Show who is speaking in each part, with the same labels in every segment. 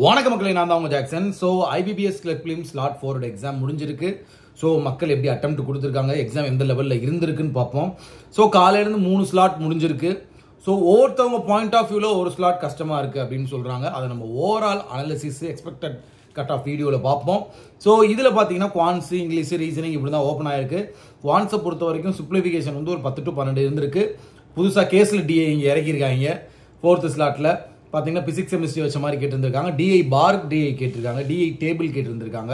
Speaker 1: வணக்கம் மக்களே, நான் தான் உங்க Jackson. So IBPS clerk prelim slot 4 exam முடிஞ்சிருக்கு. ஸோ மக்கள் எப்படி அட்டெம்ப்ட் கொடுத்துருக்காங்க, எக்ஸாம் எந்த லெவலில் இருந்திருக்குன்னு பார்ப்போம். ஸோ காலையிலேருந்து 3 ஸ்லாட் முடிஞ்சிருக்கு. ஸோ ஒவ்வொருத்தவங்க பாயிண்ட் ஆஃப் வியூவில் ஒரு ஸ்லாட் கஷ்டமாக இருக்குது அப்படின்னு சொல்கிறாங்க. அதை நம்ம overall analysis expected cut off வீடியோவில் பார்ப்போம். ஸோ இதில் பார்த்தீங்கன்னா குவான்ஸ், இங்கிலீஷ், ரீசனிங் இப்படி தான் ஓப்பன் ஆயிருக்கு. குவான்ஸை பொறுத்த வரைக்கும் சிம்பிளிஃபிகேஷன் வந்து ஒரு 10 to 12 இருந்திருக்கு. புதுசாக கேஸில் டிஏ இங்கே இறக்கியிருக்காங்க. 4th ஸ்லாட்டில் பார்த்தீங்கன்னா பிசிக்ஸ் கெமிஸ்ட்ரி வச்ச மாதிரி கேட்டிருந்திருக்காங்க. டிஐ பார் டிஐ கேட்டிருக்காங்க. டிஐ டேபிள் கேட்டிருந்திருக்காங்க.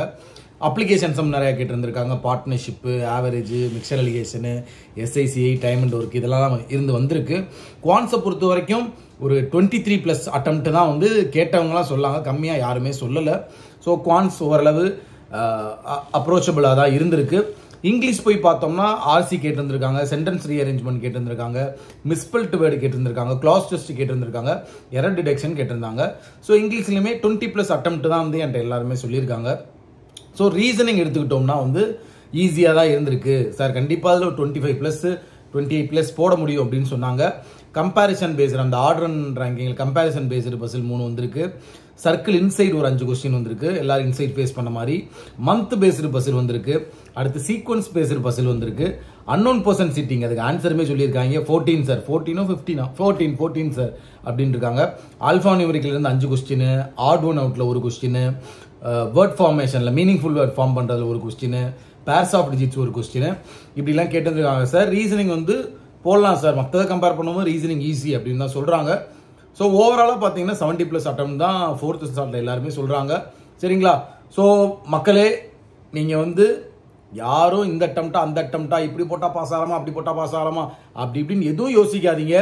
Speaker 1: அப்ளிகேஷன் சம் நிறையா கேட்டிருந்திருக்காங்க. Partnership, average, mixture alligation, SI CI, time and work இதெல்லாம் வந்திருக்கு. குவான்ஸை பொறுத்த வரைக்கும் ஒரு 23+ அட்டம்ப்ட் தான் வந்து கேட்டவங்களாம் சொல்லாங்க, கம்மியாக யாருமே சொல்லலை. ஸோ குவான்ஸ் ஓரளவு அப்ரோச்சபிளாக தான் இருந்திருக்கு. இங்கிலீஷ் போய் பார்த்தோம்னா ஆர்சி கேட்டிருந்திருக்காங்க, சென்டென்ஸ் ரீஅரேஞ்ச்மெண்ட் கேட்டிருந்திருக்காங்க, மிஸ்பெல்ட் வேர்டு கேட்டிருந்திருக்காங்க, கிளாஸ் டெஸ்ட் கேட்டிருந்திருக்காங்க, எரர் டிடெக்ஷன் கேட்டிருந்தாங்க. ஸோ இங்கிலீஷ்லையுமே 20+ அட்டம்ப்ட் தான் வந்து என்கிட்ட எல்லாருமே சொல்லியிருக்காங்க. ஸோ ரீசனிங் எடுத்துக்கிட்டோம்னா வந்து ஈஸியாக தான் இருந்திருக்கு சார், கண்டிப்பாக அதில் 25+, 28+ போட முடியும் அப்படின்னு சொன்னாங்க. கம்பேரிசன் பேஸ்டு அந்த order and ranking comparison based puzzle 3 வந்திருக்கு. சர்க்கிள் இன்சைட் ஒரு 5 கொஸ்டின் வந்திருக்கு, எல்லாரும் இன்சைட் ஃபேஸ் பண்ண மாதிரி. மந்த் பேஸ்டு பசில் வந்திருக்கு. அடுத்து சீக்வன்ஸ் பேஸ்டு பசில் வந்திருக்கு. அன்னோன் பர்சன் சிட்டிங் அதுக்கு ஆன்சருமே சொல்லியிருக்காங்க. 14 சார், 14 15 14 சார் அப்படின்னு இருக்காங்க. ஆல்ஃபா நியூமரிக்கல்லேருந்து 5 கொஸ்டின், ஆட் ஒன் அவுட்டில் ஒரு கொஸ்டின், வேர்ட் ஃபார்மேஷனில் மீனிங்ஃபுல் வேர்ட் ஃபார்ம் பண்ணுறதுல ஒரு கொஸ்டின், பேர்ஸ் ஆஃப் டிஜிட்ஸ் ஒரு கொஸ்டின், இப்படிலாம் கேட்டிருக்காங்க சார். ரீசனிங் வந்து போடலாம் சார், மற்றதை கம்பேர் பண்ணும்போது ரீசனிங் ஈஸி அப்படின்னு தான் சொல்கிறாங்க. ஸோ ஓவராலாக பார்த்தீங்கன்னா 70+ அட்டம் தான் 4th ஸ்லாட்டில் எல்லாருமே சொல்கிறாங்க. சரிங்களா? ஸோ மக்களே, நீங்கள் வந்து யாரும் இந்த அட்டம்ப்டா அந்த அட்டம்ப்டா இப்படி போட்டால் பாஸ் ஆகலாமா அப்படி போட்டால் பாஸ் ஆகலாமா அப்படி இப்படின்னு எதுவும் யோசிக்காதீங்க.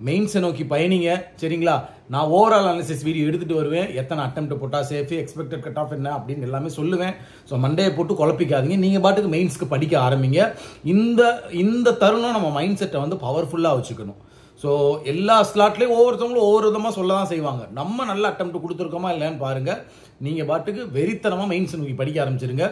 Speaker 1: மெயின்ஸை நோக்கி பயணிங்க. சரிங்களா? நான் ஓவரால் அனாலிசிஸ் வீடியோ எடுத்துகிட்டு வருவேன். எத்தனை அட்டம்ப்ட் போட்டால் சேஃபு, எக்ஸ்பெக்டட் கட் ஆஃப் என்ன அப்படின்னு எல்லாமே சொல்லுவேன். ஸோ மண்டையை போட்டு குழப்பிக்காதீங்க. நீங்கள் பாட்டுக்கு மெயின்ஸ்க்கு படிக்க ஆரம்பிங்க. இந்த தருணம் நம்ம மைண்ட் செட்டை வந்து பவர்ஃபுல்லாக வச்சுக்கணும். ஸோ எல்லா ஸ்லாட்லேயும் ஒவ்வொருத்தவங்களும் ஒவ்வொரு விதமாக சொல்ல தான் செய்வாங்க. நம்ம நல்ல அட்டம்ப்ட் கொடுத்துருக்கோமா இல்லைன்னு பாருங்கள். நீங்கள் பாட்டுக்கு வெறித்தனமாக மெயின்ஸ் நோக்கி படிக்க ஆரம்பிச்சிருங்க.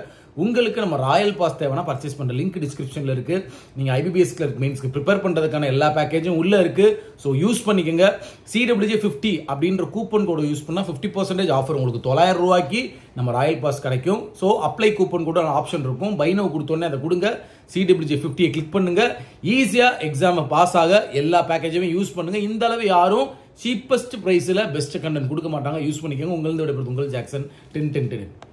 Speaker 1: உங்களுக்கு நம்ம ராயல் பாஸ் தேவைன்னா பர்ச்சேஸ் பண்ணுற லிங்க் டிஸ்கிரிப்ஷனில் இருக்குது. நீங்கள் ஐபிபிஎஸ் கிளர்க் மெயின்ஸ்க்கு ப்ரிப்பேர் பண்ணுறதுக்கான எல்லா பேக்கேஜும் உள்ளே இருக்குது. ஸோ யூஸ் பண்ணிக்கோங்க. CWJ50 அப்படின்ற கூப்பன் கோடை யூஸ் பண்ணால் 50% ஆஃபர் உங்களுக்கு 900 ரூபாய்க்கு நம்ம ராயல் பாஸ் கிடைக்கும். ஸோ அப்ளை கூப்பன் கூட ஆப்ஷன் இருக்கும். பைனோ கொடுத்தோன்னே அதை கொடுங்க. CWJ50 கிளிக் பண்ணுங்க. ஈஸியாக எக்ஸாமை பாஸ் ஆக எல்லா பேக்கேஜுமே யூஸ் பண்ணுங்க. இந்த அளவு யாரும் சீப்பஸ்ட் ப்ரைஸில் பெஸ்ட் கண்டென்ட் கொடுக்க மாட்டாங்க. யூஸ் பண்ணிக்கோங்க. உங்களது விடைபெறுவது உங்கள் ஜாக்சன் 10 10 10.